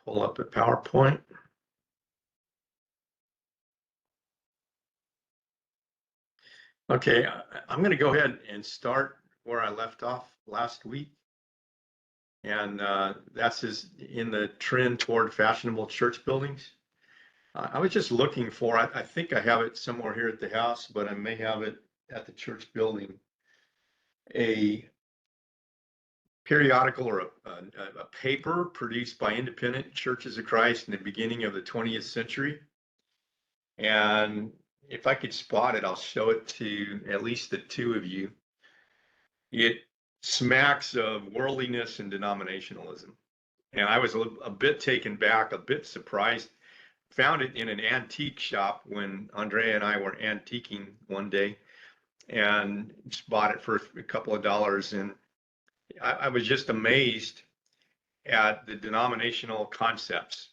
Pull up a PowerPoint. Okay, I'm going to go ahead and start where I left off last week. And that's in the trend toward fashionable church buildings. I was just looking for, I think I have it somewhere here at the house, but I may have it at the church building, a periodical or a paper produced by Independent Churches of Christ in the beginning of the 20th century. And if I could spot it, I'll show it to at least the two of you. It smacks of worldliness and denominationalism. And I was a bit taken back, a bit surprised. Found it in an antique shop when Andrea and I were antiquing one day, and just bought it for a couple of dollars. And I was just amazed at the denominational concepts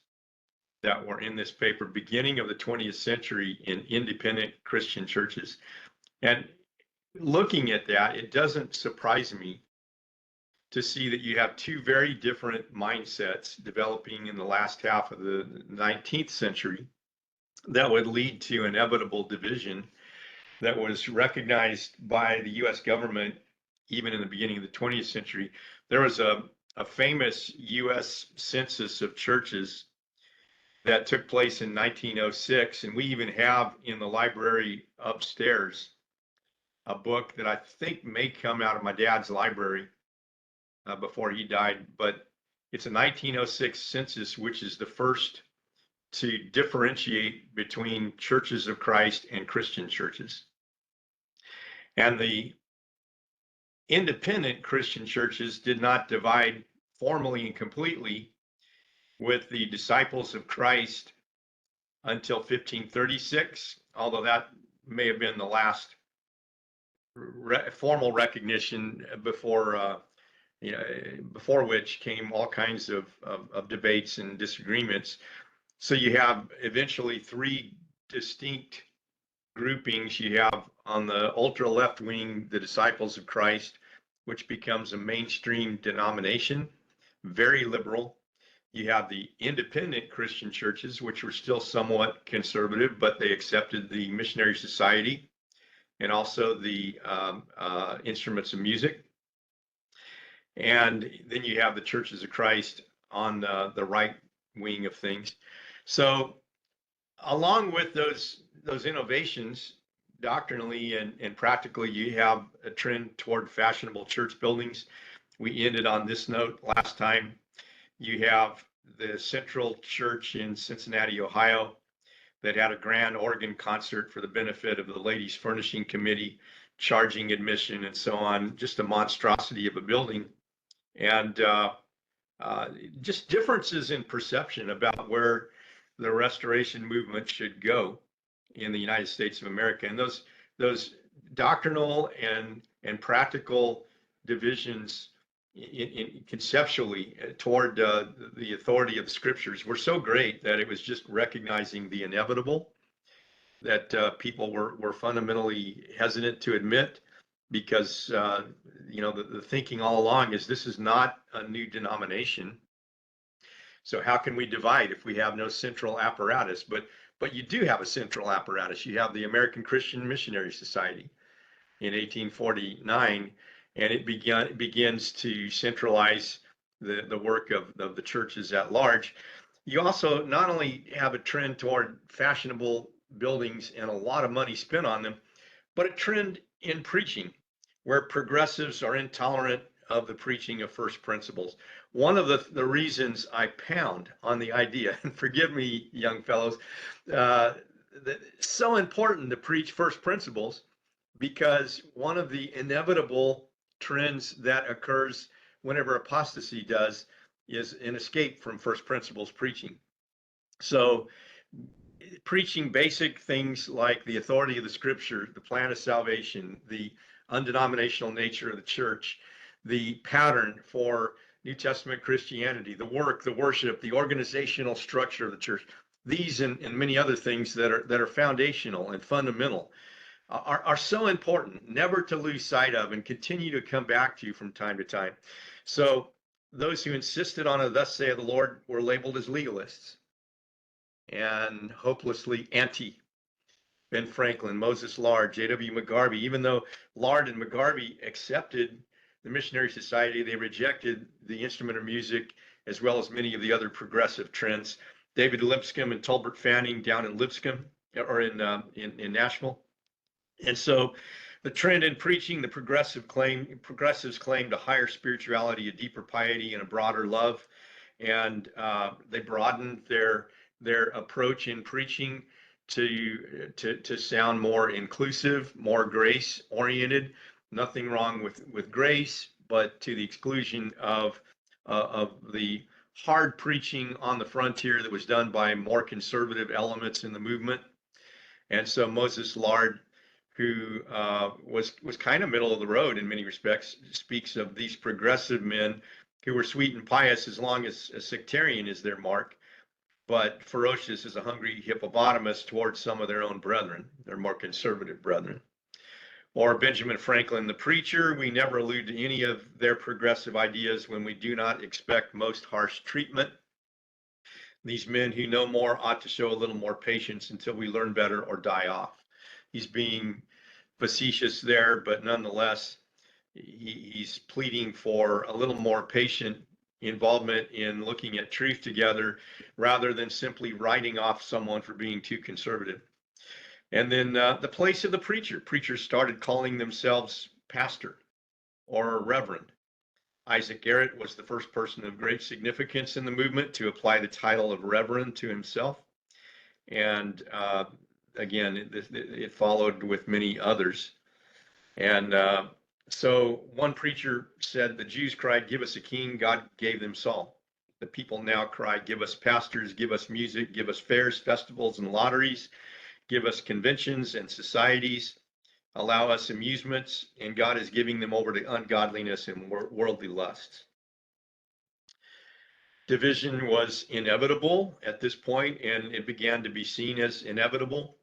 that were in this paper, beginning of the 20th century in independent Christian churches. And looking at that, it doesn't surprise me to see that you have two very different mindsets developing in the last half of the 19th century that would lead to inevitable division that was recognized by the US government even in the beginning of the 20th century. There was a famous US census of churches that took place in 1906, and we even have in the library upstairs a book that I think may come out of my dad's library before he died, but it's a 1906 census, which is the first to differentiate between churches of Christ and Christian churches. And the independent Christian churches did not divide formally and completely with the disciples of Christ until 1536, although that may have been the last formal recognition before which came all kinds of debates and disagreements. So you have eventually three distinct groupings. You have on the ultra left wing, the Disciples of Christ, which becomes a mainstream denomination, very liberal. You have the independent Christian churches, which were still somewhat conservative, but they accepted the Missionary Society and also the instruments of music. And then you have the Churches of Christ on the right wing of things. So along with those innovations, doctrinally and practically, you have a trend toward fashionable church buildings. We ended on this note last time. You have the Central Church in Cincinnati, Ohio, that had a grand organ concert for the benefit of the Ladies Furnishing Committee, charging admission and so on, just a monstrosity of a building. And just differences in perception about where the restoration movement should go in the United States of America. And those doctrinal and practical divisions conceptually toward the authority of the scriptures were so great that it was just recognizing the inevitable that people were fundamentally hesitant to admit, because the thinking all along is this is not a new denomination. So how can we divide if we have no central apparatus? But you do have a central apparatus. You have the American Christian Missionary Society in 1849, and it begins to centralize the work of the churches at large. You also not only have a trend toward fashionable buildings and a lot of money spent on them, but a trend in preaching where progressives are intolerant of the preaching of first principles. One of the reasons I pound on the idea, and forgive me, young fellows, that it's so important to preach first principles, because one of the inevitable trends that occurs whenever apostasy does is an escape from first principles preaching. So preaching basic things like the authority of the scripture, the plan of salvation, the undenominational nature of the church, the pattern for New Testament Christianity, the work, the worship, the organizational structure of the church, these and many other things that are foundational and fundamental are so important, never to lose sight of and continue to come back to from time to time. So those who insisted on a thus saith the Lord were labeled as legalists and hopelessly anti. Ben Franklin, Moses Lard, J.W. McGarvey. Even though Lard and McGarvey accepted the Missionary Society, they rejected the instrument of music as well as many of the other progressive trends. David Lipscomb and Tolbert Fanning down in Lipscomb or in Nashville. And so the trend in preaching, the progressives claimed a higher spirituality, a deeper piety, and a broader love. And they broadened their approach in preaching to sound more inclusive, more grace oriented. Nothing wrong with grace, but to the exclusion of the hard preaching on the frontier that was done by more conservative elements in the movement. And so Moses Lard, who was kind of middle of the road in many respects, speaks of these progressive men who were sweet and pious as long as a sectarian is their mark, but ferocious as a hungry hippopotamus towards some of their own brethren, their more conservative brethren. Or Benjamin Franklin, the preacher, we never allude to any of their progressive ideas when we do not expect most harsh treatment. These men who know more ought to show a little more patience until we learn better or die off. He's being facetious there, but nonetheless, he's pleading for a little more patient involvement in looking at truth together rather than simply writing off someone for being too conservative. And then the place of the preacher. Preachers started calling themselves pastor or reverend. Isaac Garrett was the first person of great significance in the movement to apply the title of reverend to himself. And again, it followed with many others. And so one preacher said, the Jews cried, give us a king. God gave them Saul. The people now cry, give us pastors, give us music, give us fairs, festivals, and lotteries, give us conventions and societies, allow us amusements, and God is giving them over to ungodliness and worldly lusts. Division was inevitable at this point, and it began to be seen as inevitable,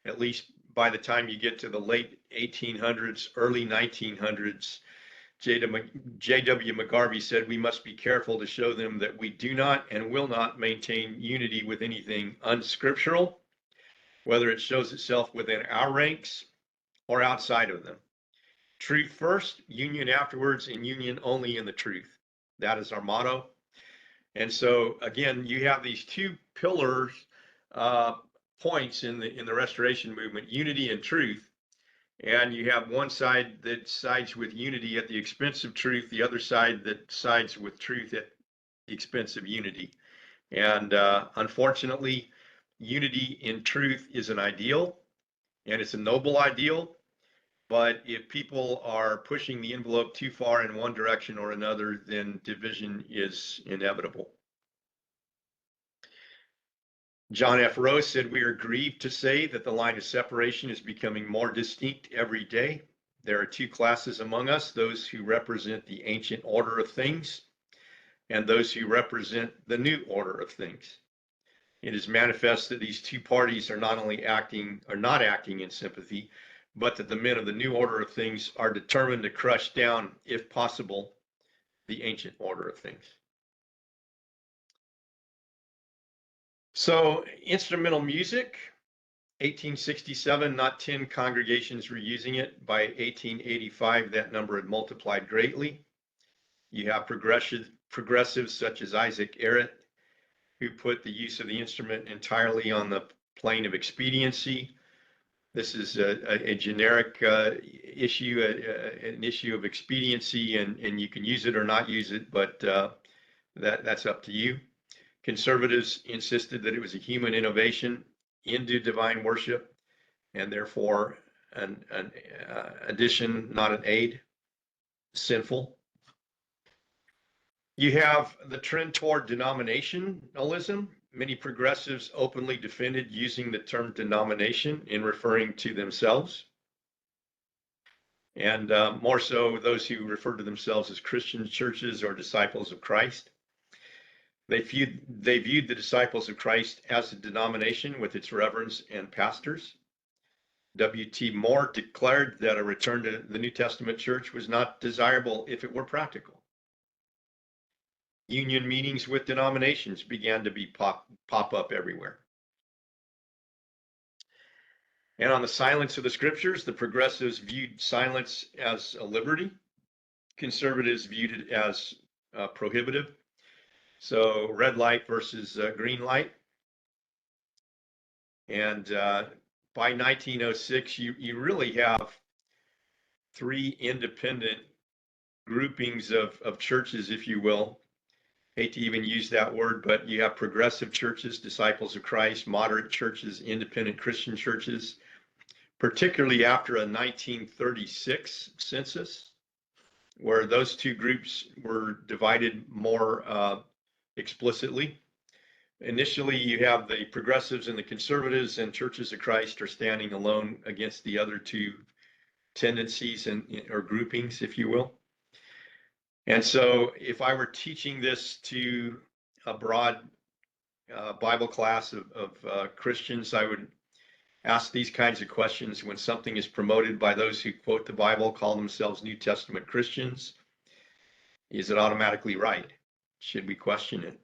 at least by the time you get to the late 1800s, early 1900s. J.W. McGarvey said, we must be careful to show them that we do not and will not maintain unity with anything unscriptural, whether it shows itself within our ranks or outside of them. Truth first, union afterwards, and union only in the truth. That is our motto. And so, again, you have these two pillars, points in the restoration movement, unity and truth. And you have one side that sides with unity at the expense of truth, the other side that sides with truth at the expense of unity. And unfortunately, unity in truth is an ideal, and it's a noble ideal. But if people are pushing the envelope too far in one direction or another, then division is inevitable. John F. Rose said, we are grieved to say that the line of separation is becoming more distinct every day. There are two classes among us, those who represent the ancient order of things and those who represent the new order of things. It is manifest that these two parties are not only not acting in sympathy, but that the men of the new order of things are determined to crush down, if possible, the ancient order of things. So instrumental music, 1867, not 10 congregations were using it. By 1885, that number had multiplied greatly. You have progressives such as Isaac Garrett, who put the use of the instrument entirely on the plane of expediency. This is a generic issue, an issue of expediency, and you can use it or not use it, but that's up to you. Conservatives insisted that it was a human innovation into divine worship, and therefore an addition, not an aid, sinful. You have the trend toward denominationalism. Many progressives openly defended using the term denomination in referring to themselves. And more so, those who refer to themselves as Christian churches or disciples of Christ. They viewed the disciples of Christ as a denomination with its reverends and pastors. W.T. Moore declared that a return to the New Testament church was not desirable if it were practical. union meetings with denominations began to be pop up everywhere. And on the silence of the scriptures, the progressives viewed silence as a liberty. Conservatives viewed it as prohibitive. So red light versus green light. And by 1906, you really have three independent groupings of churches, if you will. Hate to even use that word, but you have progressive churches, Disciples of Christ, moderate churches, independent Christian churches, particularly after a 1936 census, where those two groups were divided more explicitly. Initially, you have the progressives and the conservatives, and Churches of Christ are standing alone against the other two tendencies or groupings, if you will. And so if I were teaching this to a broad Bible class of Christians, I would ask these kinds of questions when something is promoted by those who quote the Bible, call themselves New Testament Christians. Is it automatically right? Should we question it?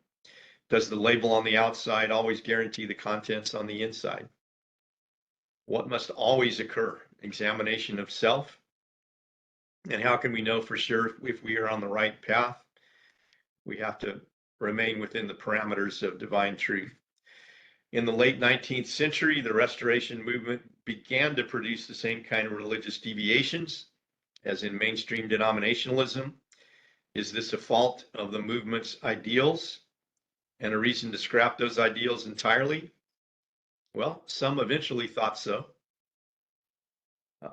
Does the label on the outside always guarantee the contents on the inside? What must always occur? Examination of self. And how can we know for sure if we are on the right path? We have to remain within the parameters of divine truth. In the late 19th century, the Restoration movement began to produce the same kind of religious deviations as in mainstream denominationalism. Is this a fault of the movement's ideals and a reason to scrap those ideals entirely? Well, some eventually thought so.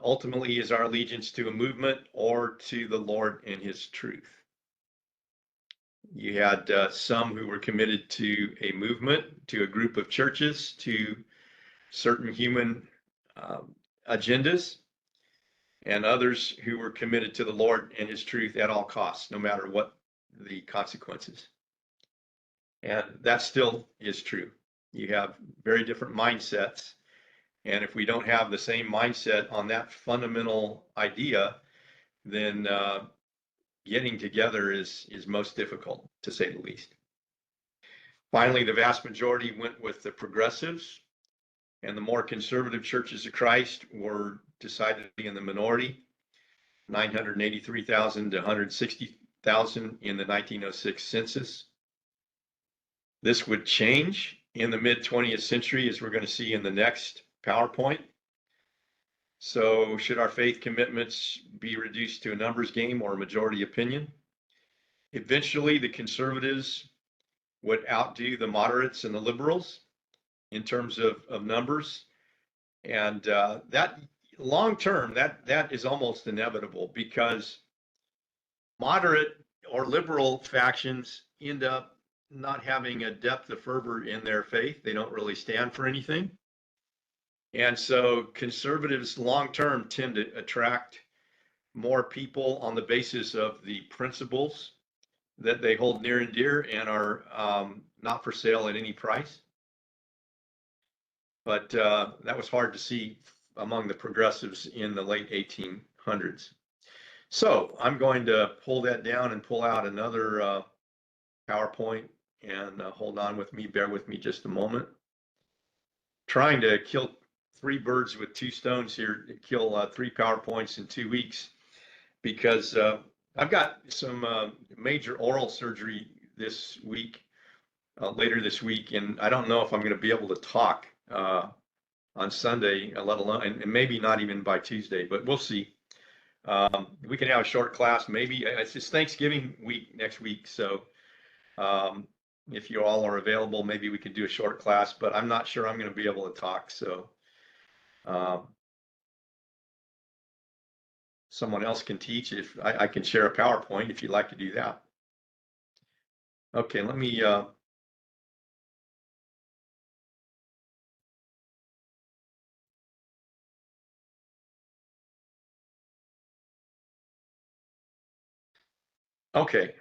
Ultimately, is our allegiance to a movement or to the Lord and his truth? You had some who were committed to a movement, to a group of churches, to certain human agendas, and others who were committed to the Lord and his truth at all costs, no matter what the consequences. And that still is true. You have very different mindsets. And if we don't have the same mindset on that fundamental idea, then getting together is most difficult, to say the least. Finally, the vast majority went with the progressives, and the more conservative Churches of Christ were decidedly in the minority, 983,000 to 160,000 in the 1906 census. This would change in the mid-20th century, as we're going to see in the next PowerPoint. So should our faith commitments be reduced to a numbers game or a majority opinion? Eventually, the conservatives would outdo the moderates and the liberals in terms of numbers. And that long term, that is almost inevitable, because moderate or liberal factions end up not having a depth of fervor in their faith. They don't really stand for anything. And so conservatives long term tend to attract more people on the basis of the principles that they hold near and dear and are not for sale at any price. But that was hard to see among the progressives in the late 1800s. So I'm going to pull that down and pull out another PowerPoint, and hold on with me, bear with me just a moment. Trying to kill three birds with two stones here, kill three PowerPoints in 2 weeks, because I've got some major oral surgery this week, later this week, and I don't know if I'm going to be able to talk on Sunday, let alone, and maybe not even by Tuesday, but we'll see. We can have a short class, maybe. It's just Thanksgiving week next week, so if you all are available, maybe we could do a short class, but I'm not sure I'm going to be able to talk, so someone else can teach. If I can share a PowerPoint if you'd like to do that. Okay, let me okay.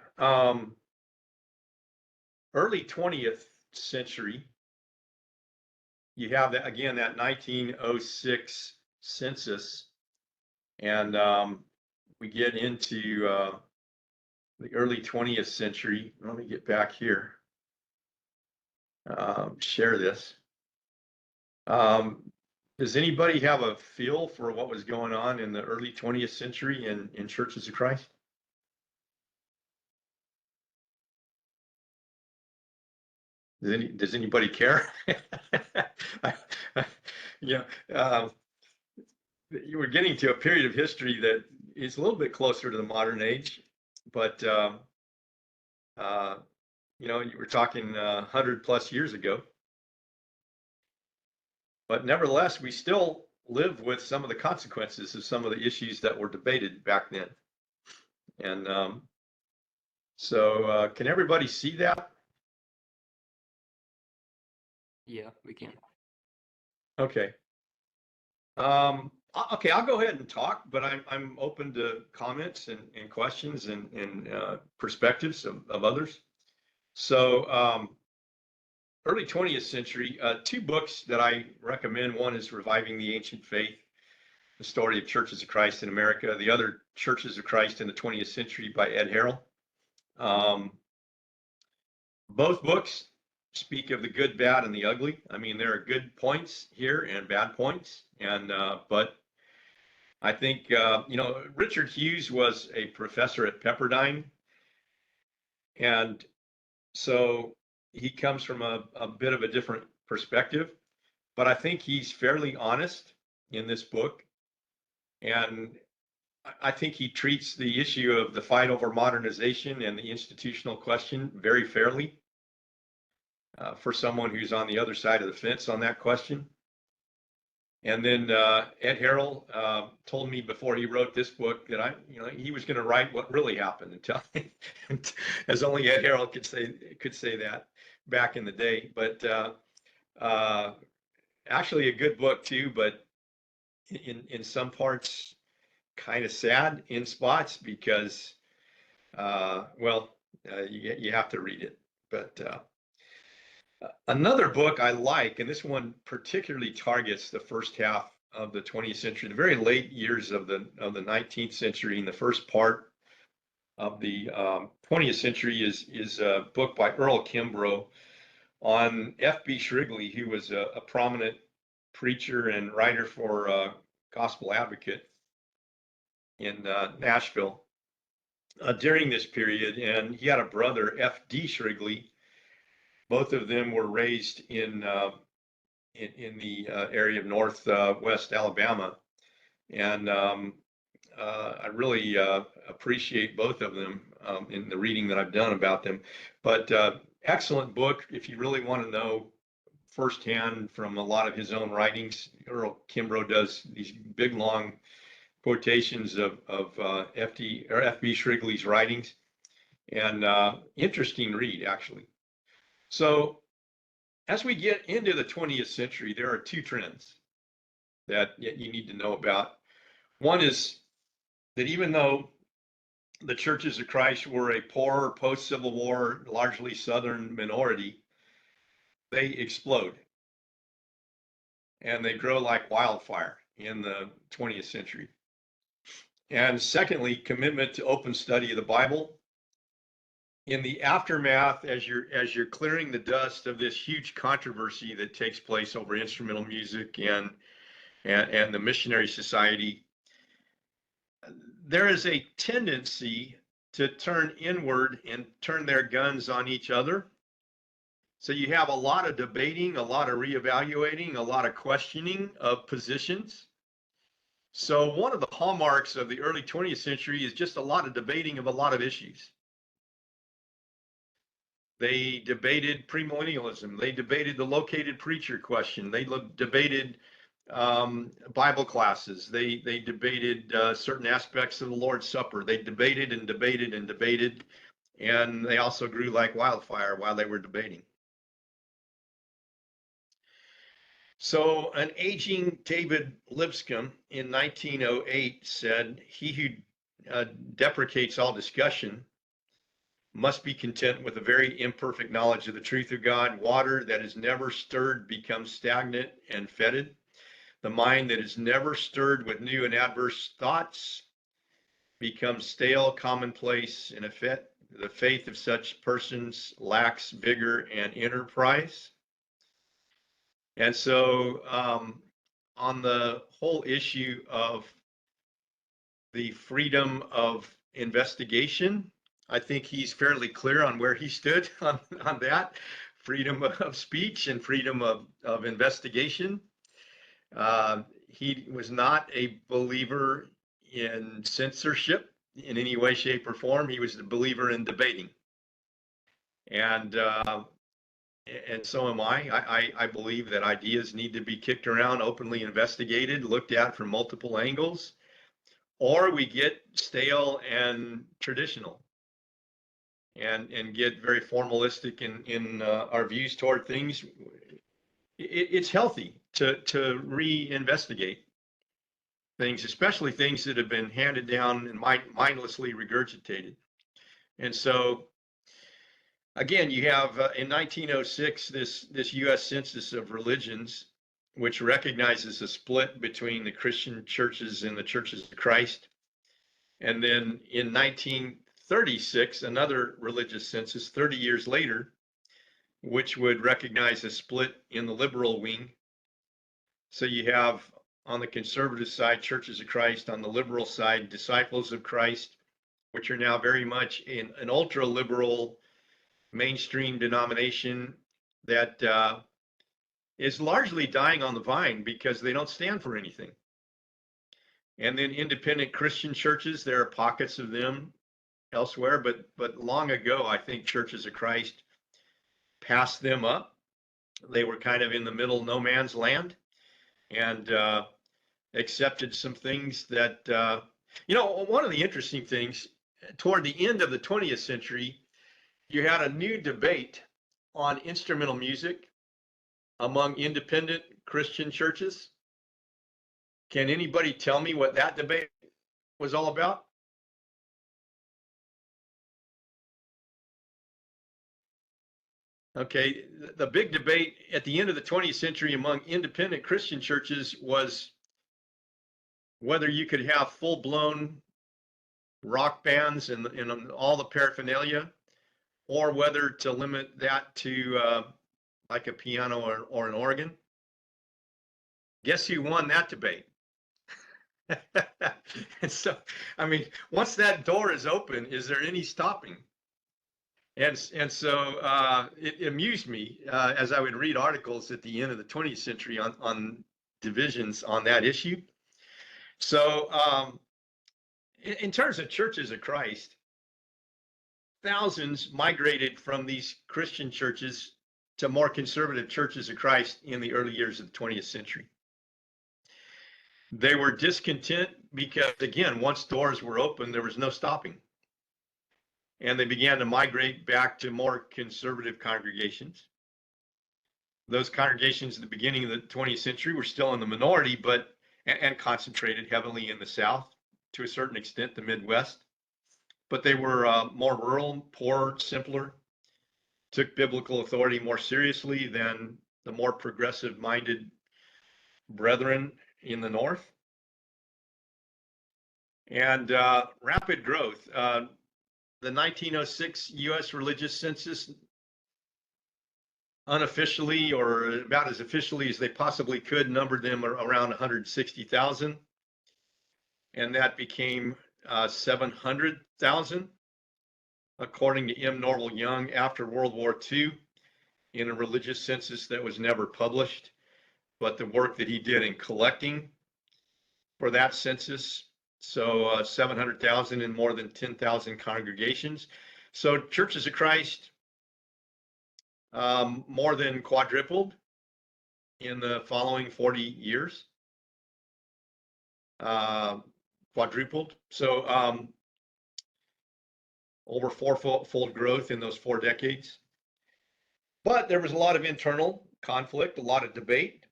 Early 20th century, you have that again, that 1906 census, and we get into the early 20th century. Let me get back here. Share this. Does anybody have a feel for what was going on in the early 20th century in Churches of Christ? Does anybody care? Yeah, you were getting to a period of history that is a little bit closer to the modern age, but you were talking 100+ years ago. But nevertheless, we still live with some of the consequences of some of the issues that were debated back then. And so can everybody see that? Yeah, we can. Okay. Okay, I'll go ahead and talk, but I'm open to comments and questions and perspectives of others. So early 20th century, two books that I recommend. One is Reviving the Ancient Faith, the story of Churches of Christ in America. The other, Churches of Christ in the 20th Century by Ed Harrell. Both books speak of the good, bad, and the ugly. I mean, there are good points here and bad points, and but I think Richard Hughes was a professor at Pepperdine, and so he comes from a bit of a different perspective, but I think he's fairly honest in this book, and I think he treats the issue of the fight over modernization and the institutional question very fairly for someone who's on the other side of the fence on that question. And then Ed Harrell told me before he wrote this book that he was going to write what really happened and tell me, as only Ed Harrell could say that back in the day. But actually a good book too, but in some parts kind of sad in spots because you have to read it. But another book I like, and this one particularly targets the first half of the 20th century, the very late years of the 19th century, and the first part of the 20th century is a book by Earl Kimbrough on F.B. Shrigley, who was a prominent preacher and writer for Gospel Advocate in Nashville during this period, and he had a brother, F.D. Shrigley. Both of them were raised in the area of northwest Alabama, and I really appreciate both of them in the reading that I've done about them. But excellent book if you really want to know firsthand from a lot of his own writings. Earl Kimbrough does these big long quotations of F.B. Shrigley's writings, and interesting read actually. So as we get into the 20th century, there are two trends that you need to know about. One is that even though the Churches of Christ were a poor, post-Civil War, largely Southern minority, they explode and they grow like wildfire in the 20th century. And secondly, commitment to open study of the Bible. In the aftermath, as you're clearing the dust of this huge controversy that takes place over instrumental music and the Missionary Society, there is a tendency to turn inward and turn their guns on each other. So you have a lot of debating, a lot of reevaluating, a lot of questioning of positions. So one of the hallmarks of the early 20th century is just a lot of debating of a lot of issues. They debated premillennialism. They debated the located preacher question. They debated Bible classes. They debated certain aspects of the Lord's Supper. They debated and debated and debated, and they also grew like wildfire while they were debating. So an aging David Lipscomb in 1908 said, "He who deprecates all discussion must be content with a very imperfect knowledge of the truth of God. Water that is never stirred becomes stagnant and fetid. The mind that is never stirred with new and adverse thoughts becomes stale, commonplace, and effete. The faith of such persons lacks vigor and enterprise. And so, on the whole issue of the freedom of investigation, I think he's fairly clear on where he stood on that freedom of speech and freedom of investigation. He was not a believer in censorship in any way, shape, or form. He was a believer in debating. And so am I. I believe that ideas need to be kicked around, openly investigated, looked at from multiple angles, or we get stale and traditional and get very formalistic in our views toward things. It's healthy to reinvestigate things, especially things that have been handed down and mindlessly regurgitated. And so, again, you have in 1906 this U.S. Census of Religions, which recognizes a split between the Christian churches and the Churches of Christ. And then in 1936, another religious census 30 years later, which would recognize a split in the liberal wing. So you have on the conservative side, Churches of Christ, on the liberal side, Disciples of Christ, which are now very much in an ultra liberal mainstream denomination that is largely dying on the vine because they don't stand for anything. And then independent Christian churches, there are pockets of them elsewhere, but long ago, I think Churches of Christ passed them up. They were kind of in the middle no man's land and accepted some things that, one of the interesting things toward the end of the 20th century, you had a new debate on instrumental music among independent Christian churches. Can anybody tell me what that debate was all about? Okay, the big debate at the end of the 20th century among independent Christian churches was whether you could have full-blown rock bands and all the paraphernalia, or whether to limit that to like a piano or an organ. Guess who won that debate? And so, I mean, once that door is open, is there any stopping? And so it amused me as I would read articles at the end of the 20th century on divisions on that issue. So in terms of Churches of Christ, thousands migrated from these Christian churches to more conservative Churches of Christ in the early years of the 20th century. They were discontent because, again, once doors were open, there was no stopping. And they began to migrate back to more conservative congregations. Those congregations at the beginning of the 20th century were still in the minority, and concentrated heavily in the South, to a certain extent, the Midwest. But they were more rural, poorer, simpler, took biblical authority more seriously than the more progressive-minded brethren in the North. And rapid growth. The 1906 U.S. religious census, unofficially or about as officially as they possibly could, numbered them around 160,000. And that became 700,000, according to M. Norval Young, after World War II, in a religious census that was never published. But the work that he did in collecting for that census, so 700,000 in more than 10,000 congregations. So Churches of Christ more than quadrupled in the following 40 years. Quadrupled. So over fourfold growth in those 4 decades. But there was a lot of internal conflict, a lot of debate.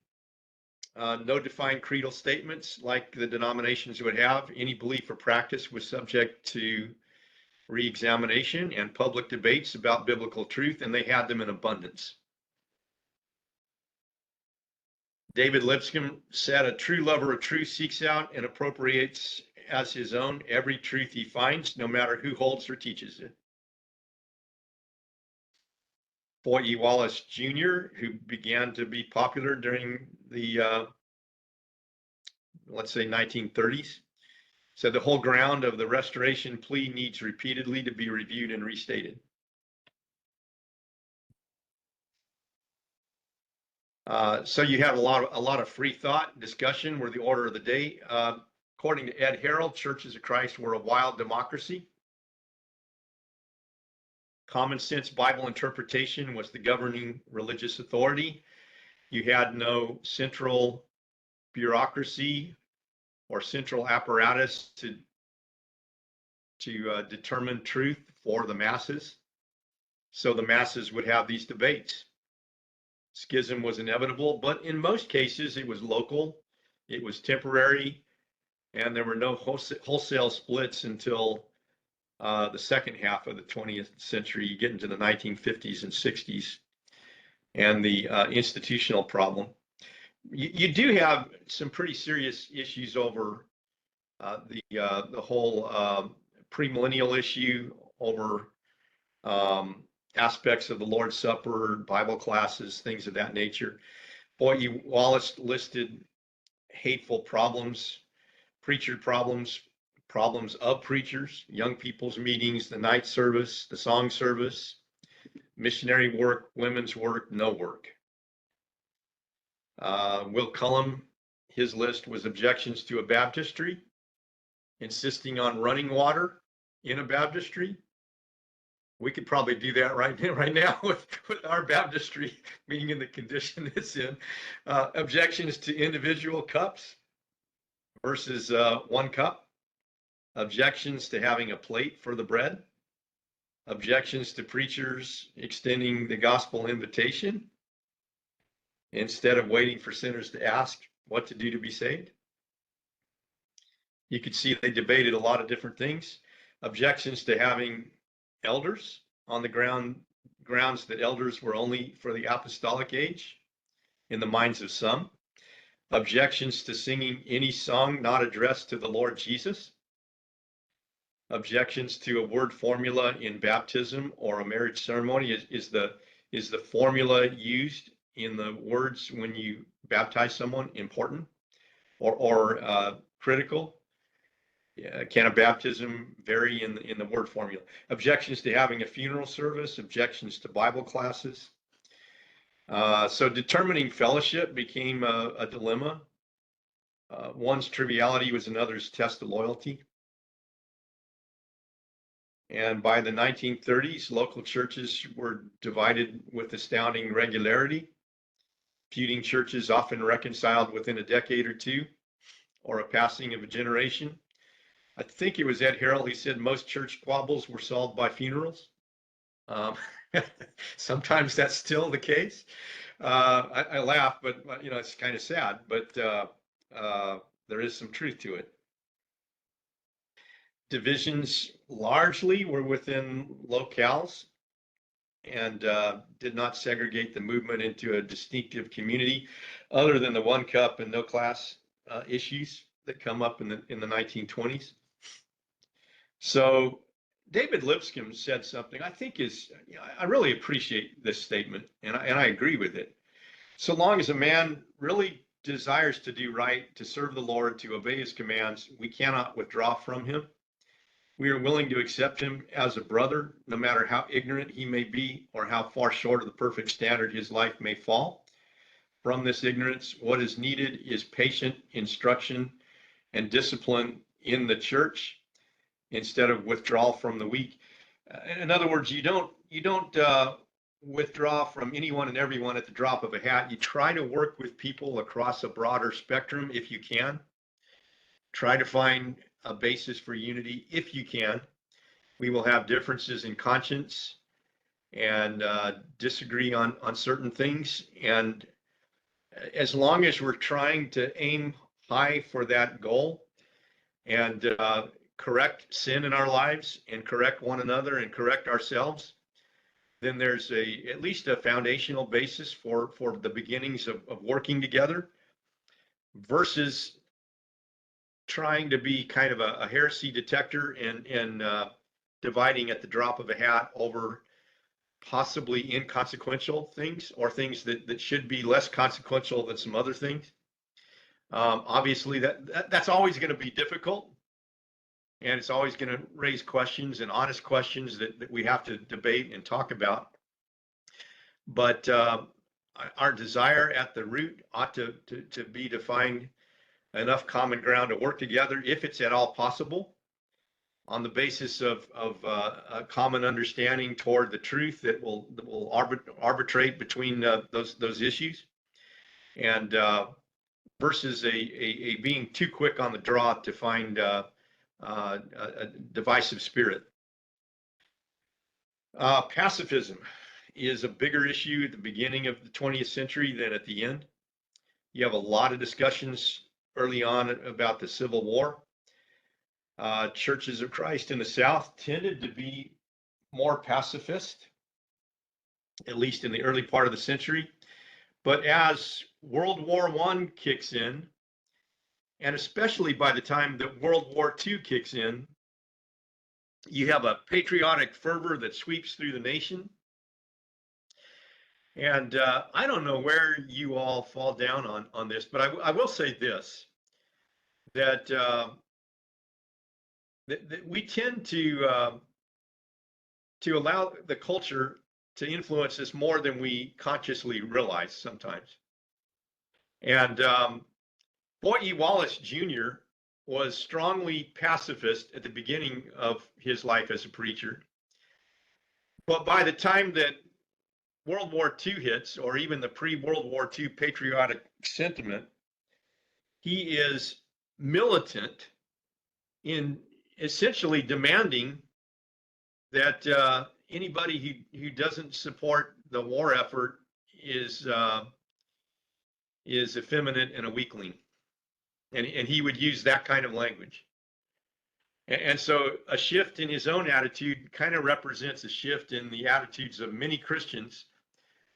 No defined creedal statements like the denominations would have. Any belief or practice was subject to re-examination and public debates about biblical truth, and they had them in abundance. David Lipscomb said, "A true lover of truth seeks out and appropriates as his own every truth he finds, no matter who holds or teaches it." Boyd E. Wallace Jr., who began to be popular during the, let's say, 1930s, said the whole ground of the restoration plea needs repeatedly to be reviewed and restated. So you have a lot of free thought discussion were the order of the day. According to Ed Harold, Churches of Christ were a wild democracy. Common sense Bible interpretation was the governing religious authority. You had no central bureaucracy or central apparatus to determine truth for the masses. So the masses would have these debates. Schism was inevitable, but in most cases it was local, it was temporary, and there were no wholesale splits until the second half of the 20th century. You get into the 1950s and 60s and the institutional problem. You do have some pretty serious issues over the whole premillennial issue, over aspects of the Lord's Supper, Bible classes, things of that nature. Boyd E. Wallace listed hateful problems, preacher problems, problems of preachers, young people's meetings, the night service, the song service, missionary work, women's work, no work. Will Cullum, his list was objections to a baptistry, insisting on running water in a baptistry. We could probably do that right now with our baptistry being in the condition it's in. Objections to individual cups versus one cup. Objections to having a plate for the bread. Objections to preachers extending the gospel invitation instead of waiting for sinners to ask what to do to be saved. You could see they debated a lot of different things. Objections to having elders on the grounds that elders were only for the apostolic age in the minds of some. Objections to singing any song not addressed to the Lord Jesus. Objections to a word formula in baptism or a marriage ceremony. Is the formula used in the words when you baptize someone important or critical? Can a baptism vary in the word formula? Objections to having a funeral service, objections to Bible classes. So determining fellowship became a dilemma. One's triviality was another's test of loyalty. And by the 1930s, local churches were divided with astounding regularity. Feuding churches often reconciled within a decade or two, or a passing of a generation. I think it was Ed Harold, he said most church squabbles were solved by funerals. Sometimes that's still the case. I laugh, but it's kind of sad, but there is some truth to it. Divisions largely were within locales and did not segregate the movement into a distinctive community other than the one cup and no class issues that come up in the 1920s. So David Lipscomb said something I think is, I really appreciate this statement, and I agree with it. So long as a man really desires to do right, to serve the Lord, to obey his commands, we cannot withdraw from him. We are willing to accept him as a brother, no matter how ignorant he may be or how far short of the perfect standard his life may fall. From this ignorance, what is needed is patient instruction and discipline in the church instead of withdrawal from the weak. In other words, you don't withdraw from anyone and everyone at the drop of a hat. You try to work with people across a broader spectrum if you can. Try to find a basis for unity if you can. We will have differences in conscience and disagree on certain things. And as long as we're trying to aim high for that goal and correct sin in our lives and correct one another and correct ourselves, then there's at least a foundational basis for the beginnings of working together, versus trying to be kind of a heresy detector and dividing at the drop of a hat over possibly inconsequential things or things that should be less consequential than some other things. Obviously, that's always going to be difficult, and it's always going to raise questions and honest questions that we have to debate and talk about. But our desire at the root ought to be to find enough common ground to work together, if it's at all possible, on the basis of a common understanding toward the truth that will arbitrate between those issues, and versus a being too quick on the draw to find a divisive spirit. Pacifism is a bigger issue at the beginning of the 20th century than at the end. You have a lot of discussions early on about the Civil War. Churches of Christ in the South tended to be more pacifist, at least in the early part of the century. But as World War I kicks in, and especially by the time that World War II kicks in, you have a patriotic fervor that sweeps through the nation. And I don't know where you all fall down on this, but I will say this, that we tend to allow the culture to influence us more than we consciously realize sometimes. And Foy E. Wallace Jr. was strongly pacifist at the beginning of his life as a preacher. But by the time that World War II hits, or even the pre-World War II patriotic sentiment, he is militant in essentially demanding that anybody who doesn't support the war effort is effeminate and a weakling, and he would use that kind of language. And so a shift in his own attitude kind of represents a shift in the attitudes of many Christians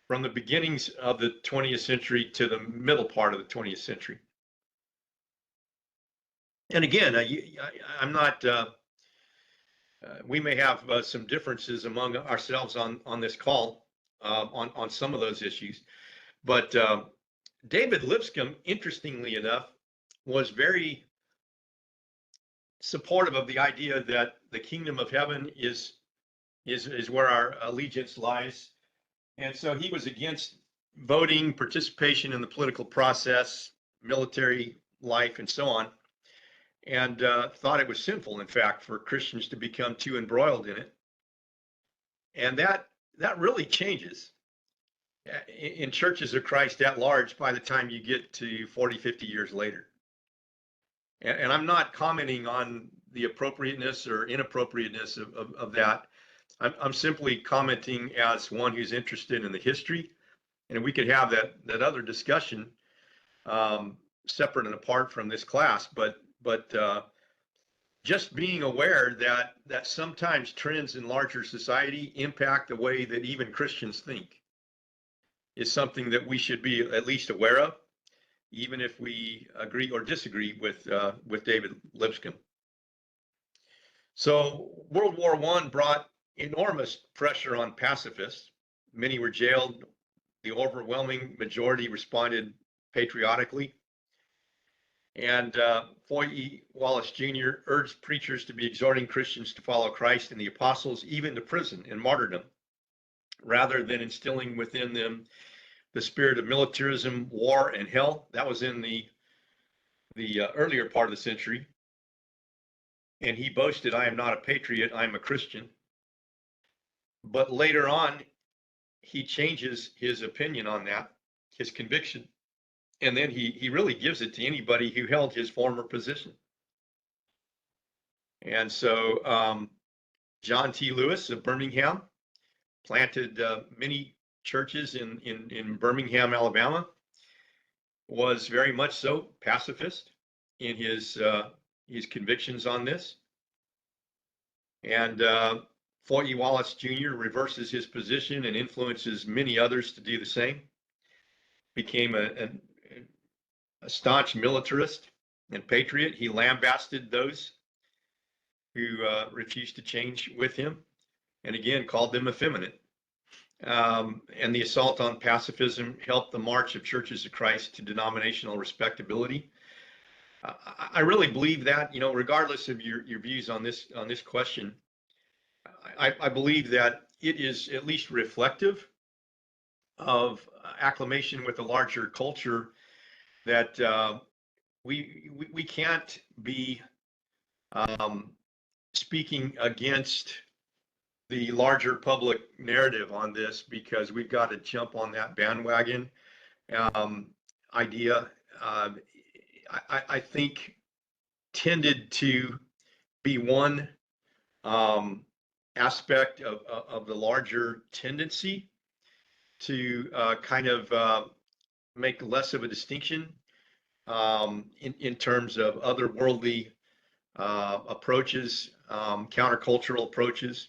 from the beginnings of the 20th century to the middle part of the 20th century. And again, I'm not. We may have some differences among ourselves on this call on some of those issues, but David Lipscomb, interestingly enough, was very supportive of the idea that the kingdom of heaven is where our allegiance lies, and so he was against voting, participation in the political process, military life, and so on, and thought it was sinful, in fact, for Christians to become too embroiled in it. And that really changes in churches of Christ at large by the time you get to 40, 50 years later. And I'm not commenting on the appropriateness or inappropriateness of that. I'm simply commenting as one who's interested in the history. And we could have that other discussion separate and apart from this class, but just being aware that sometimes trends in larger society impact the way that even Christians think is something that we should be at least aware of, even if we agree or disagree with David Lipscomb. So World War I brought enormous pressure on pacifists. Many were jailed. The overwhelming majority responded patriotically. And Foy E. Wallace Jr. urged preachers to be exhorting Christians to follow Christ and the apostles, even to prison and martyrdom, rather than instilling within them the spirit of militarism, war, and hell. That was in the earlier part of the century. And he boasted, "I am not a patriot, I am a Christian." But later on, he changes his opinion on that, his conviction. And then he really gives it to anybody who held his former position. And so John T. Lewis of Birmingham planted many churches in Birmingham, Alabama, was very much so pacifist in his convictions on this. And Foy E. Wallace Jr. reverses his position and influences many others to do the same. Became a staunch militarist and patriot. He lambasted those who refused to change with him, and again called them effeminate. and the assault on pacifism helped the march of Churches of Christ to denominational respectability. I really believe that, regardless of your views on this question, I believe that it is at least reflective of acclamation with a larger culture that we can't be speaking against the larger public narrative on this, because we've got to jump on that bandwagon idea. I think tended to be one aspect of the larger tendency to kind of make less of a distinction in terms of otherworldly approaches, countercultural approaches,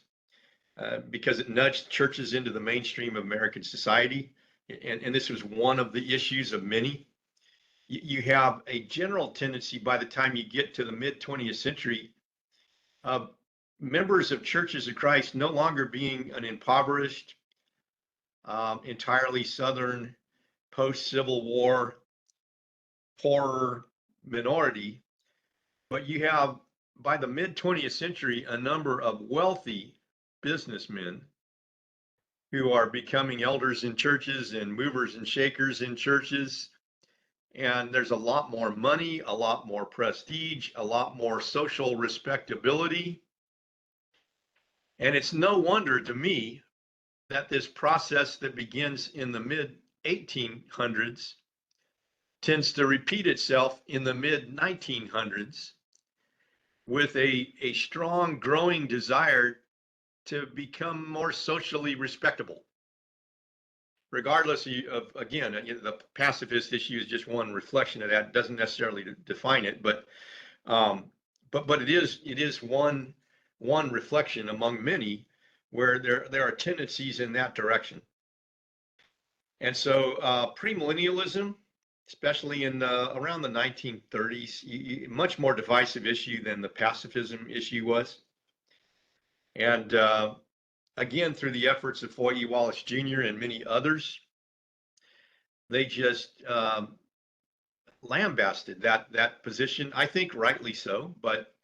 because it nudged churches into the mainstream of American society. And this was one of the issues of many. You have a general tendency by the time you get to the mid 20th century of members of Churches of Christ no longer being an impoverished, entirely Southern, post-Civil War, poorer minority, but you have, by the mid 20th century, a number of wealthy businessmen who are becoming elders in churches and movers and shakers in churches. And there's a lot more money, a lot more prestige, a lot more social respectability. And it's no wonder to me that this process that begins in the mid 1800s tends to repeat itself in the mid 1900s with a strong growing desire to become more socially respectable. Regardless of, again, the pacifist issue is just one reflection of that. It doesn't necessarily define it, but it is one reflection among many where there are tendencies in that direction. And so premillennialism, especially in around the 1930s, much more divisive issue than the pacifism issue was. And again, through the efforts of Foy E. Wallace Jr. and many others, they just lambasted that position. I think rightly so, but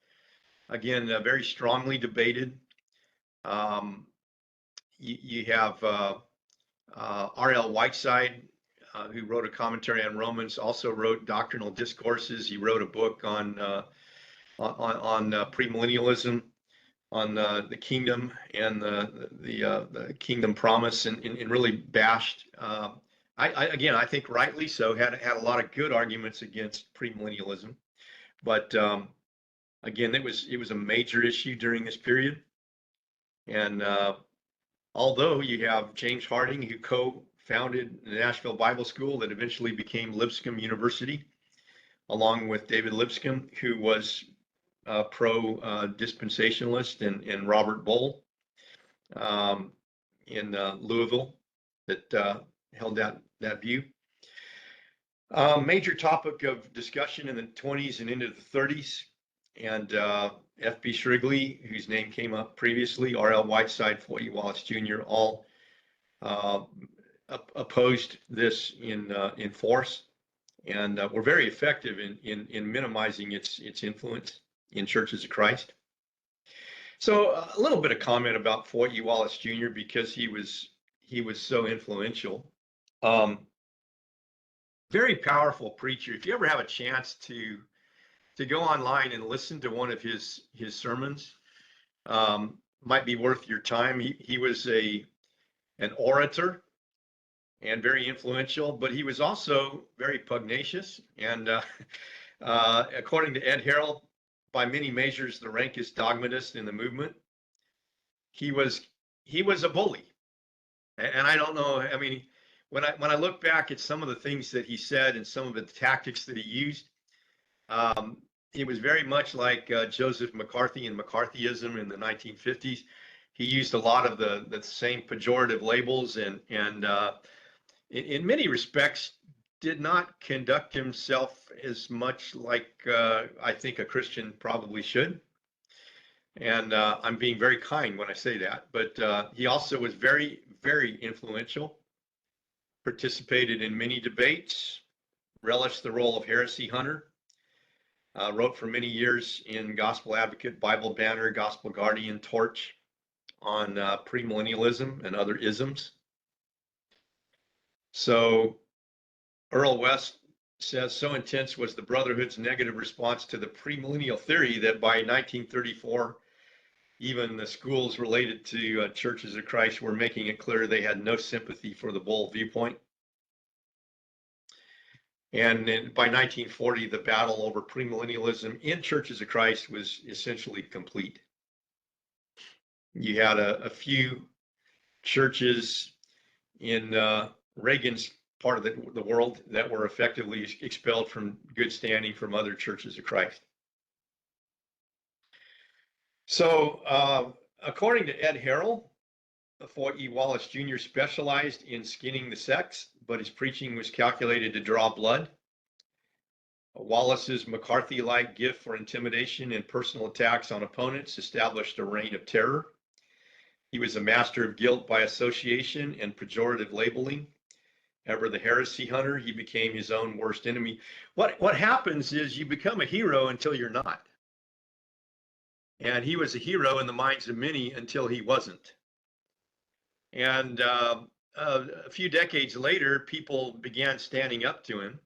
again, very strongly debated. You have R.L. Whiteside, who wrote a commentary on Romans, also wrote doctrinal discourses. He wrote a book on premillennialism, on the kingdom and the kingdom promise, and really bashed. I think rightly so, had a lot of good arguments against premillennialism, but again, it was a major issue during this period. And although you have James Harding, who co-founded the Nashville Bible School that eventually became Lipscomb University, along with David Lipscomb, who was pro-dispensationalist, and Robert Bull in Louisville that held that view. Major topic of discussion in the 20s and into the 30s. And F.B. Shrigley, whose name came up previously, R.L. Whiteside, Foy E. Wallace Jr., all opposed this in force, and were very effective in minimizing its influence in Churches of Christ. So a little bit of comment about Foy E. Wallace Jr., because he was so influential. Very powerful preacher. If you ever have a chance to go online and listen to one of his sermons, might be worth your time. He was an orator and very influential, but he was also very pugnacious, and according to Ed Harrell, by many measures the rankest dogmatist in the movement. He was a bully, and I don't know. I mean, when I look back at some of the things that he said and some of the tactics that he used, it was very much like Joseph McCarthy and McCarthyism in the 1950s. He used a lot of the same pejorative labels, and in many respects did not conduct himself as much like I think a Christian probably should. And I'm being very kind when I say that, but he also was very, very influential, participated in many debates, relished the role of heresy hunter, wrote for many years in Gospel Advocate, Bible Banner, Gospel Guardian, Torch on premillennialism and other isms. So Earl West says, so intense was the Brotherhood's negative response to the premillennial theory that by 1934, even the schools related to Churches of Christ were making it clear they had no sympathy for the bull viewpoint. And by 1940, the battle over premillennialism in Churches of Christ was essentially complete. You had a few churches in Reagan's part of the world that were effectively expelled from good standing from other Churches of Christ. So according to Ed Harrell, Foy E. Wallace Jr. specialized in skinning the sex, but his preaching was calculated to draw blood. Wallace's McCarthy-like gift for intimidation and personal attacks on opponents established a reign of terror. He was a master of guilt by association and pejorative labeling. Ever the heresy hunter, he became his own worst enemy. What happens is you become a hero until you're not. And he was a hero in the minds of many until he wasn't. And a few decades later, people began standing up to him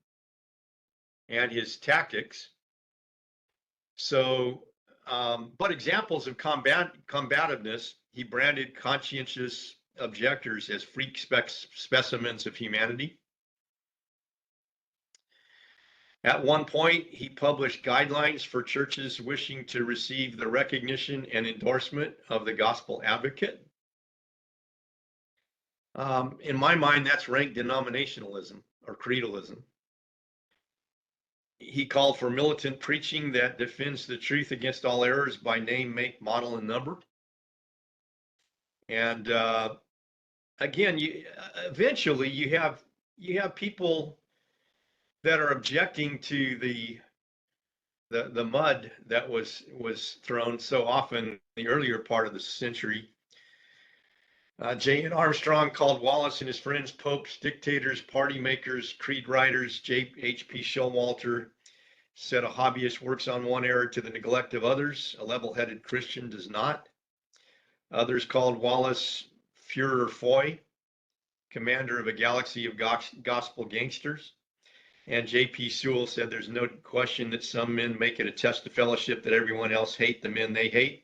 and his tactics. So, but examples of combativeness, he branded conscientious objectors as freak specimens of humanity. At one point, he published guidelines for churches wishing to receive the recognition and endorsement of the Gospel Advocate. In my mind, that's rank denominationalism or creedalism. He called for militant preaching that defends the truth against all errors by name, make, model, and number. And again, eventually you have people that are objecting to the mud that was thrown so often in the earlier part of the century. J.N. Armstrong called Wallace and his friends popes, dictators, party makers, creed writers. H.P. Showalter said a hobbyist works on one error to the neglect of others. A level-headed Christian does not. Others called Wallace Führer Foy, commander of a galaxy of gospel gangsters. And J.P. Sewell said there's no question that some men make it a test of fellowship that everyone else hate the men they hate.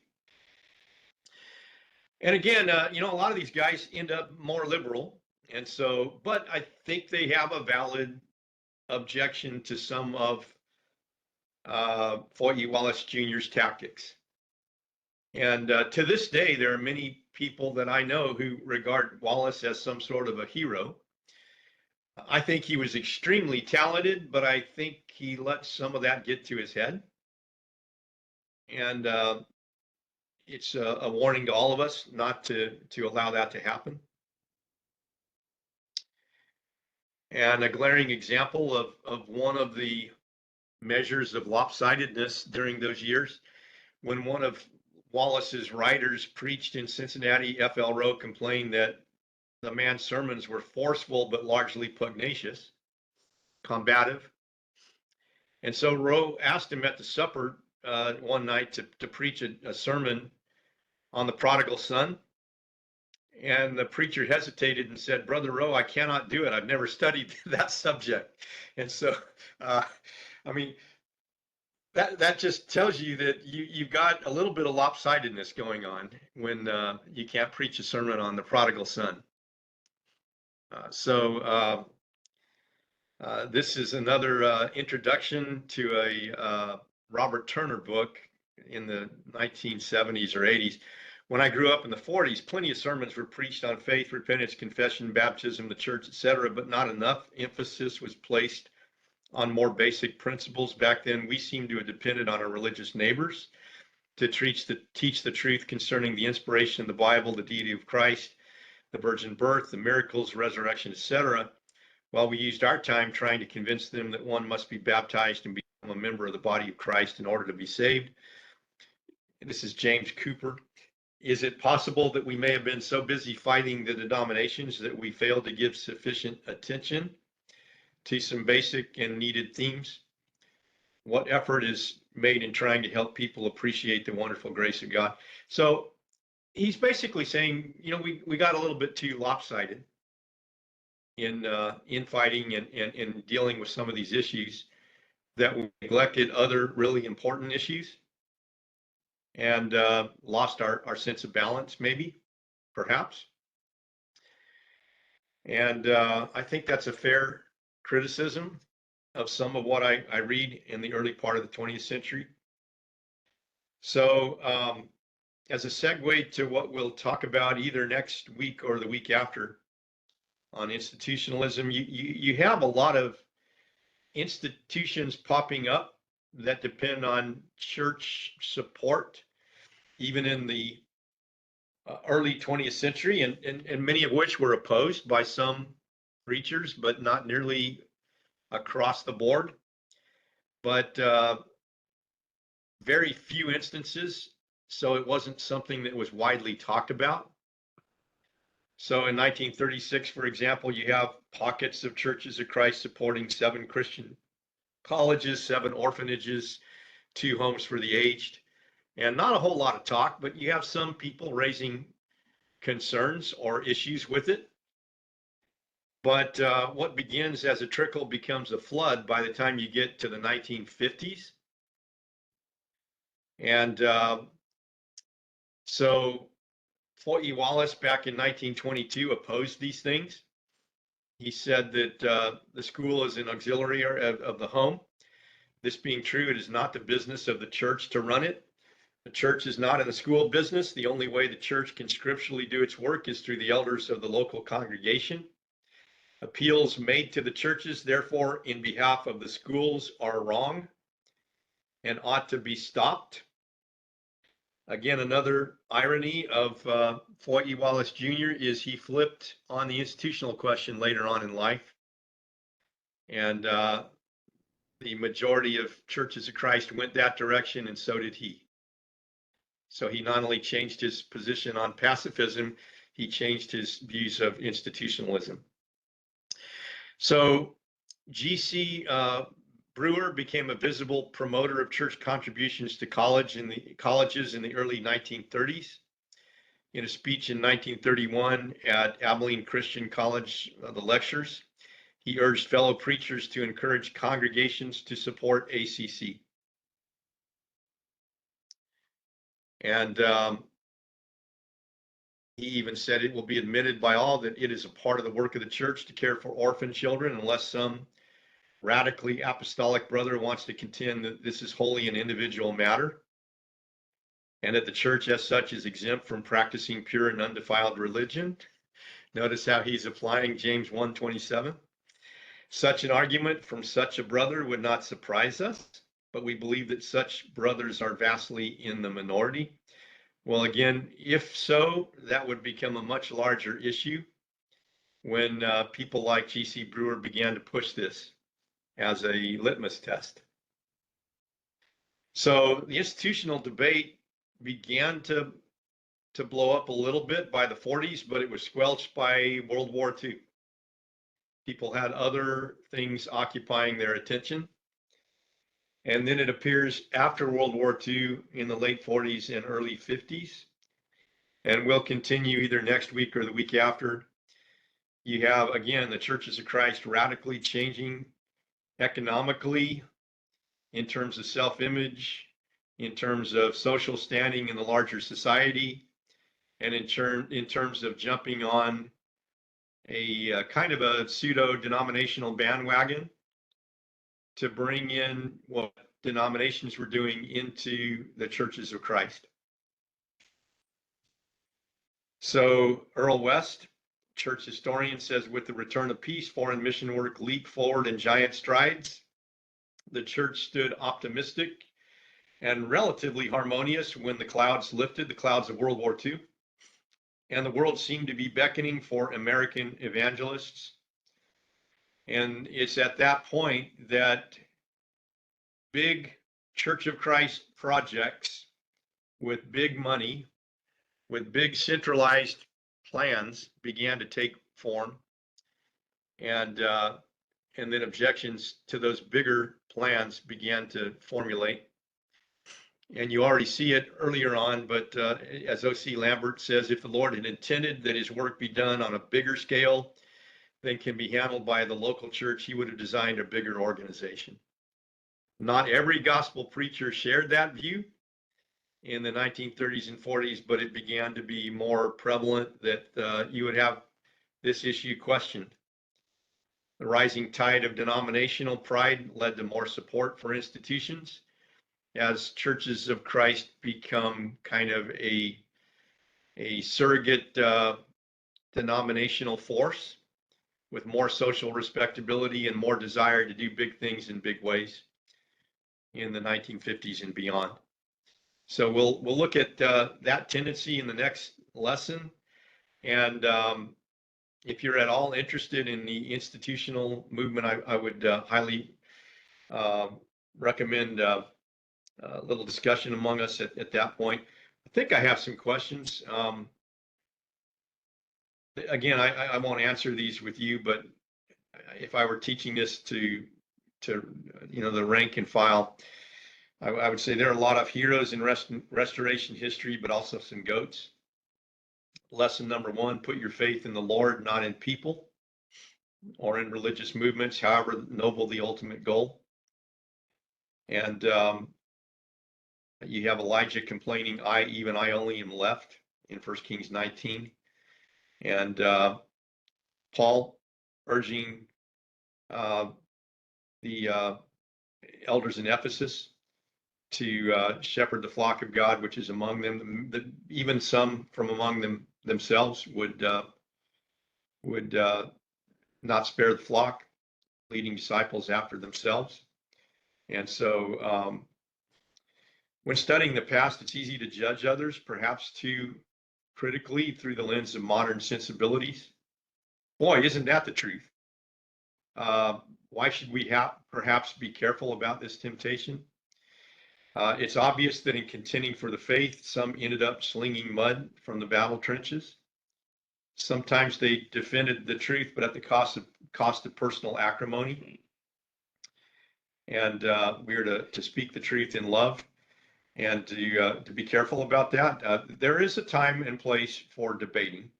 And again, a lot of these guys end up more liberal. And so, but I think they have a valid objection to some of Foy E. Wallace Jr.'s tactics. And to this day, there are many people that I know who regard Wallace as some sort of a hero. I think he was extremely talented, but I think he let some of that get to his head. And it's a warning to all of us not to allow that to happen. And a glaring example of one of the measures of lopsidedness during those years, when one of Wallace's writers preached in Cincinnati, F.L. Rowe complained that the man's sermons were forceful but largely pugnacious, combative. And so Rowe asked him at the supper one night to preach a sermon on the prodigal son. And the preacher hesitated and said, "Brother Rowe, I cannot do it. I've never studied that subject." And so, I mean, that just tells you that you've got a little bit of lopsidedness going on when you can't preach a sermon on the prodigal son. This is another introduction to a Robert Turner book in the 1970s or 80s. When I grew up in the 40s, plenty of sermons were preached on faith, repentance, confession, baptism, the church, etc., but not enough emphasis was placed on more basic principles. Back then, we seemed to have depended on our religious neighbors to teach the truth concerning the inspiration of the Bible, the deity of Christ, the virgin birth, the miracles, resurrection, etc., while we used our time trying to convince them that one must be baptized and become a member of the body of Christ in order to be saved. This is James Cooper. Is it possible that we may have been so busy fighting the denominations that we failed to give sufficient attention to some basic and needed themes? What effort is made in trying to help people appreciate the wonderful grace of God? So he's basically saying, we got a little bit too lopsided in fighting and dealing with some of these issues, that we neglected other really important issues and lost our sense of balance, maybe, perhaps. And I think that's a fair criticism of some of what I read in the early part of the 20th century. So as a segue to what we'll talk about either next week or the week after on institutionalism, you have a lot of institutions popping up that depend on church support, even in the early 20th century, and many of which were opposed by some preachers, but not nearly across the board. But very few instances, so it wasn't something that was widely talked about. So in 1936, for example, you have pockets of Churches of Christ supporting 7 Christian colleges, 7 orphanages, 2 homes for the aged, and not a whole lot of talk, but you have some people raising concerns or issues with it. But what begins as a trickle becomes a flood by the time you get to the 1950s. And so Foy E. Wallace back in 1922 opposed these things. He said that the school is an auxiliary of the home. This being true, it is not the business of the church to run it. The church is not in the school business. The only way the church can scripturally do its work is through the elders of the local congregation. Appeals made to the churches, therefore, in behalf of the schools are wrong and ought to be stopped. Again, another irony of Foy E. Wallace Jr. is he flipped on the institutional question later on in life. And the majority of Churches of Christ went that direction, and so did he. So he not only changed his position on pacifism, he changed his views of institutionalism. So G.C. Brewer became a visible promoter of church contributions to colleges in the early 1930s. In a speech in 1931 at Abilene Christian College, the lectures, he urged fellow preachers to encourage congregations to support ACC. And he even said it will be admitted by all that it is a part of the work of the church to care for orphan children, unless some radically apostolic brother wants to contend that this is wholly an individual matter, and that the church as such is exempt from practicing pure and undefiled religion. Notice how he's applying James 1:27. Such an argument from such a brother would not surprise us, but we believe that such brothers are vastly in the minority. Well, again, if so, that would become a much larger issue when people like G.C. Brewer began to push this as a litmus test. So the institutional debate began to blow up a little bit by the 40s, but it was squelched by World War II. People had other things occupying their attention. And then it appears after World War II in the late 40s and early 50s. And will continue either next week or the week after. You have, again, the Churches of Christ radically changing economically, in terms of self-image, in terms of social standing in the larger society, and in terms of jumping on a kind of a pseudo-denominational bandwagon to bring in what denominations were doing into the Churches of Christ. So Earl West, church historian, says, with the return of peace, foreign mission work leaped forward in giant strides. The church stood optimistic and relatively harmonious when the clouds lifted, the clouds of World War II, and the world seemed to be beckoning for American evangelists. And it's at that point that big Church of Christ projects with big money, with big centralized plans began to take form. And then objections to those bigger plans began to formulate. And you already see it earlier on, but as O.C. Lambert says, if the Lord had intended that his work be done on a bigger scale than can be handled by the local church, he would have designed a bigger organization. Not every gospel preacher shared that view in the 1930s and 40s, but it began to be more prevalent that you would have this issue questioned. The rising tide of denominational pride led to more support for institutions as churches of Christ become kind of a surrogate denominational force with more social respectability and more desire to do big things in big ways in the 1950s and beyond. So we'll look at that tendency in the next lesson. And if you're at all interested in the institutional movement, I would highly recommend a little discussion among us at that point. I think I have some questions. Again, I won't answer these with you, but if I were teaching this to the rank and file, I would say there are a lot of heroes in restoration history, but also some goats. Lesson number one, put your faith in the Lord, not in people or in religious movements, however noble the ultimate goal. And you have Elijah complaining, even I only am left in 1 Kings 19. And Paul urging the elders in Ephesus to shepherd the flock of God, which is among them. Even some from among themselves would not spare the flock, leading disciples after themselves. And so when studying the past, it's easy to judge others, perhaps too critically through the lens of modern sensibilities. Boy, isn't that the truth? Why should we perhaps be careful about this temptation? It's obvious that in contending for the faith, some ended up slinging mud from the battle trenches. Sometimes they defended the truth, but at the cost of personal acrimony. And we're to speak the truth in love and to be careful about that. There is a time and place for debating,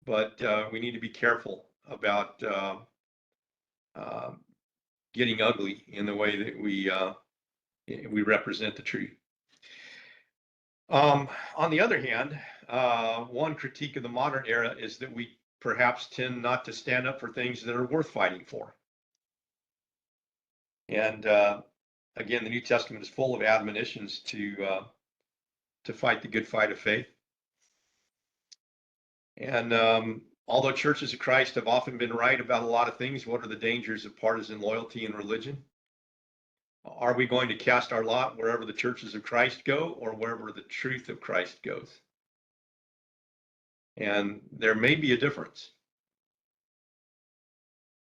but we need to be careful about getting ugly in the way that we represent the truth. On the other hand, one critique of the modern era is that we perhaps tend not to stand up for things that are worth fighting for. And again, the New Testament is full of admonitions to fight the good fight of faith. And although churches of Christ have often been right about a lot of things, what are the dangers of partisan loyalty in religion? Are we going to cast our lot wherever the churches of Christ go, or wherever the truth of Christ goes? And there may be a difference.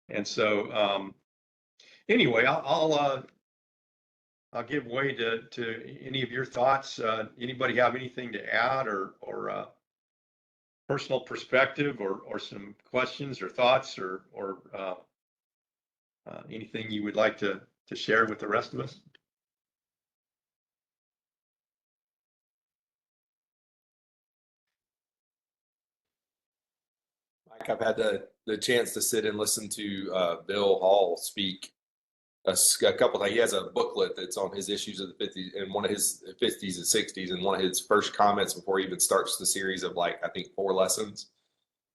And so anyway, I'll give way to any of your thoughts. Anybody have anything to add, or personal perspective, or some questions or thoughts, or anything you would like to share with the rest of us? Mike, I've had the chance to sit and listen to Bill Hall speak a couple of times. He has a booklet that's on his issues of the 50s and one of his 50s and 60s. And one of his first comments before he even starts the series of I think 4 lessons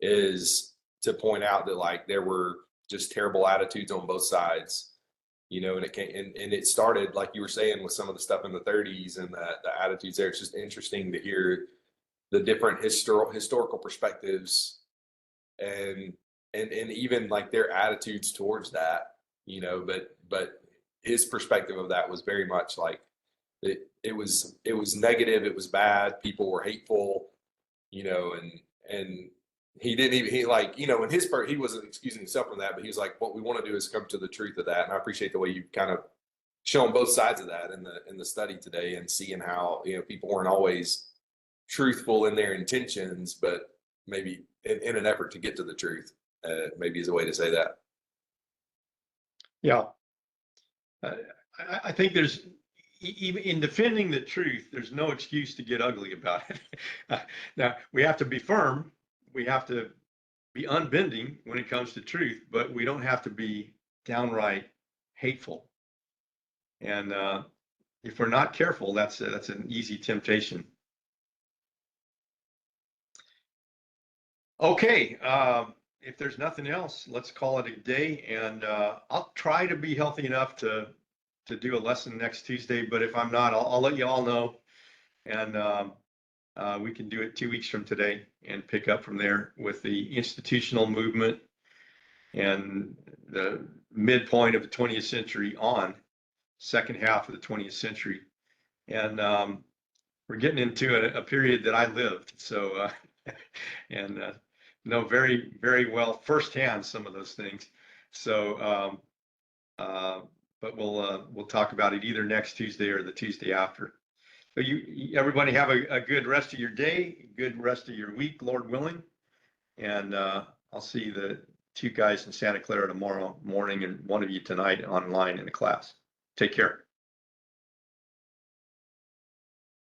is to point out that there were just terrible attitudes on both sides. And it started, like you were saying, with some of the stuff in the 30s and the attitudes there. It's just interesting to hear the different historical perspectives and even their attitudes towards that, but his perspective of that was very much it was negative, it was bad, people were hateful, and he didn't even, in his part, he wasn't excusing himself from that, but he was like, what we want to do is come to the truth of that. And I appreciate the way you kind of showing both sides of that in the study today, and seeing how, you know, people weren't always truthful in their intentions, but maybe in an effort to get to the truth, maybe is a way to say that. Yeah. I think there's, even in defending the truth, there's no excuse to get ugly about it. Now, we have to be firm. We have to be unbending when it comes to truth, but we don't have to be downright hateful. And if we're not careful, that's an easy temptation. Okay, if there's nothing else, let's call it a day. And I'll try to be healthy enough to do a lesson next Tuesday. But if I'm not, I'll let you all know. And we can do it 2 weeks from today and pick up from there with the institutional movement and the midpoint of the 20th century on, second half of the 20th century. And we're getting into a period that I lived. So, and know very, very well firsthand some of those things. So, but we'll talk about it either next Tuesday or the Tuesday after. So everybody have a good rest of your day, good rest of your week, Lord willing. And I'll see the 2 guys in Santa Clara tomorrow morning and one of you tonight online in the class. Take care.